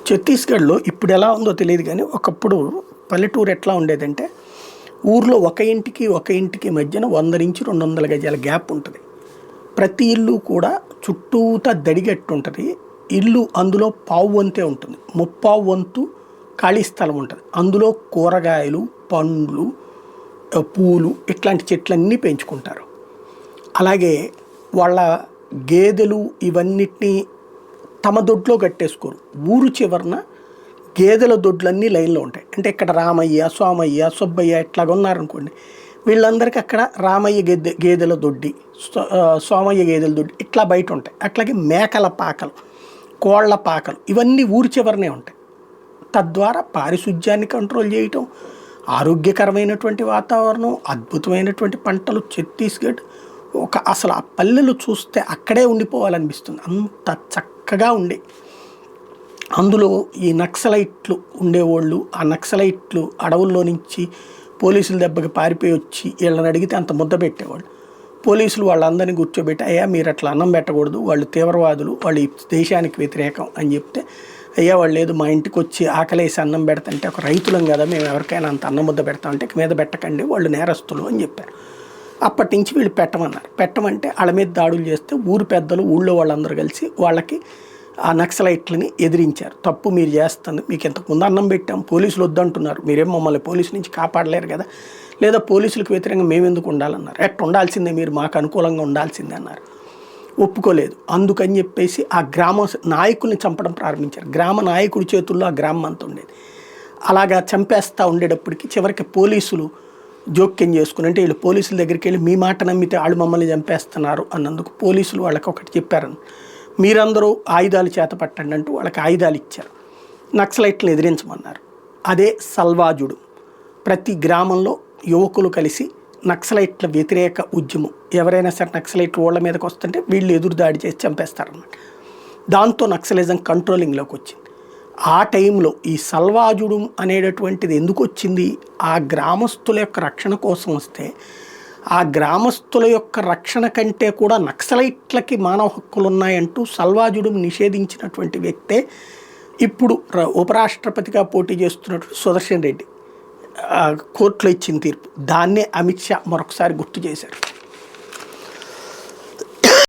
ఛత్తీస్గఢ్‌లో ఇప్పుడు ఎలా ఉందో తెలీదు గానీ, ఒకప్పుడు పల్లెటూరు ఎట్లా ఉండేదంటే, ఊర్లో ఒక ఇంటికి మధ్యన 100-200 గజాల గ్యాప్ ఉంటది. ప్రతి ఇల్లు కూడా చుట్టూతా దడిగట్టుంటది. ఇల్లు అందులో పావు వంతే ఉంటుంది. ముప్పావు వంతు ఖాళీ స్థలం ఉంటది. అందులో కూరగాయలు, పండ్లు, పూలు ఇట్లాంటి చెట్లన్నీ పెంచుకుంటారు. అలాగే వాళ్ళ గేదెలు ఇవన్నిటిని తమ దొడ్లో కట్టేసుకోరు. ఊరు చివరన గేదెల దొడ్లన్నీ లైన్‌లో ఉంటాయి. అంటే ఇక్కడ రామయ్య, సోమయ్య, సుబ్బయ్య ఇట్లాగ ఉన్నారనుకోండి. వీళ్ళందరికీ అక్కడ రామయ్య గేదెల దొడ్డి, సోమయ్య గేదెల దొడ్డి ఇట్లా బయట ఉంటాయి. అట్లాగే మేకల పాకలు, కోళ్ల పాకలు ఇవన్నీ ఊరి చివరనే ఉంటాయి. తద్వారా పారిశుధ్యాన్ని కంట్రోల్ చేయటం, ఆరోగ్యకరమైనటువంటి వాతావరణం, అద్భుతమైనటువంటి పంటలు. ఛత్తీస్గఢ్ అసలు ఆ పల్లెలు చూస్తే అక్కడే ఉండిపోవాలనిపిస్తుంది. అంత చక్కగా ఉండే. అందులో ఈ నక్సలైట్లు ఉండేవాళ్ళు. ఆ నక్సలైట్లు అడవుల్లో నుంచి పోలీసుల దెబ్బకి పారిపోయి వచ్చి వీళ్ళని అడిగితే అంత ముద్ద పెట్టేవాళ్ళు. పోలీసులు వాళ్ళందరినీ కూర్చోబెట్టి, అయ్యా మీరు అట్లా అన్నం పెట్టకూడదు, వాళ్ళు తీవ్రవాదులు, వాళ్ళు ఈ దేశానికి వ్యతిరేకం అని చెప్తే, అయ్యా వాళ్ళు లేదు మా ఇంటికి వచ్చి ఆకలేసి అన్నం పెడతంటే ఒక రైతులం కదా మేము ఎవరికైనా అంత అన్నం ముద్ద పెడతామంటే మీద పెట్టకండి వాళ్ళు నేరస్తులు అని చెప్పారు. అప్పటి నుంచి వీళ్ళు పెట్టమన్నారు. పెట్టమంటే వాళ్ళ మీద దాడులు చేస్తే ఊరు పెద్దలు ఊళ్ళో వాళ్ళందరూ కలిసి వాళ్ళకి ఆ నక్సలైట్లని ఎదిరించారు. తప్పు మీరు చేస్తుంది, మీకు ఇంతకుముందు అన్నం పెట్టాం, పోలీసులు వద్దంటున్నారు, మీరేం మమ్మల్ని పోలీసు నుంచి కాపాడలేరు కదా, లేదా పోలీసులకు వ్యతిరేకంగా మేము ఎందుకు ఉండాలన్నారు. ఎట్ట ఉండాల్సిందే, మీరు మాకు అనుకూలంగా ఉండాల్సిందే అన్నారు. ఒప్పుకోలేదు. అందుకని చెప్పేసి ఆ గ్రామ నాయకుల్ని చంపడం ప్రారంభించారు. గ్రామ నాయకుడి చేతుల్లో ఆ గ్రామం అంతా ఉండేది. అలాగా చంపేస్తూ ఉండేటప్పటికి చివరికి పోలీసులు జోక్యం చేసుకుని, అంటే వీళ్ళు పోలీసుల దగ్గరికి వెళ్ళి మీ మాట నమ్మితే వాళ్ళు మమ్మల్ని చంపేస్తున్నారు అన్నందుకు పోలీసులు వాళ్ళకి ఒకటి చెప్పారని, మీరందరూ ఆయుధాలు చేతపట్టండి అంటూ వాళ్ళకి ఆయుధాలు ఇచ్చారు. నక్సలైట్లను ఎదిరించమన్నారు. అదే సల్వాజుడు. ప్రతి గ్రామంలో యువకులు కలిసి నక్సలైట్ల వ్యతిరేక ఉద్యమం, ఎవరైనా సరే నక్సలైట్లు ఓళ్ళ మీదకి వస్తుంటే వీళ్ళు ఎదురు దాడి చేసి చంపేస్తారన్నమాట. దాంతో నక్సలిజం కంట్రోలింగ్లోకి వచ్చింది. ఆ టైంలో ఈ సల్వాజుడు అనేటటువంటిది ఎందుకు వచ్చింది? ఆ గ్రామస్తుల యొక్క రక్షణ కోసం వస్తే, ఆ గ్రామస్తుల యొక్క రక్షణ కంటే కూడా నక్సలైట్లకి మానవ హక్కులు ఉన్నాయంటూ సల్వాజుడు నిషేధించినటువంటి వ్యక్తే ఇప్పుడు ఉపరాష్ట్రపతిగా పోటీ చేస్తున్నటువంటి సుదర్శన్ రెడ్డి కోర్టులో ఇచ్చిన తీర్పు. దాన్నే అమిత్ షా మరొకసారి గుర్తు చేశారు.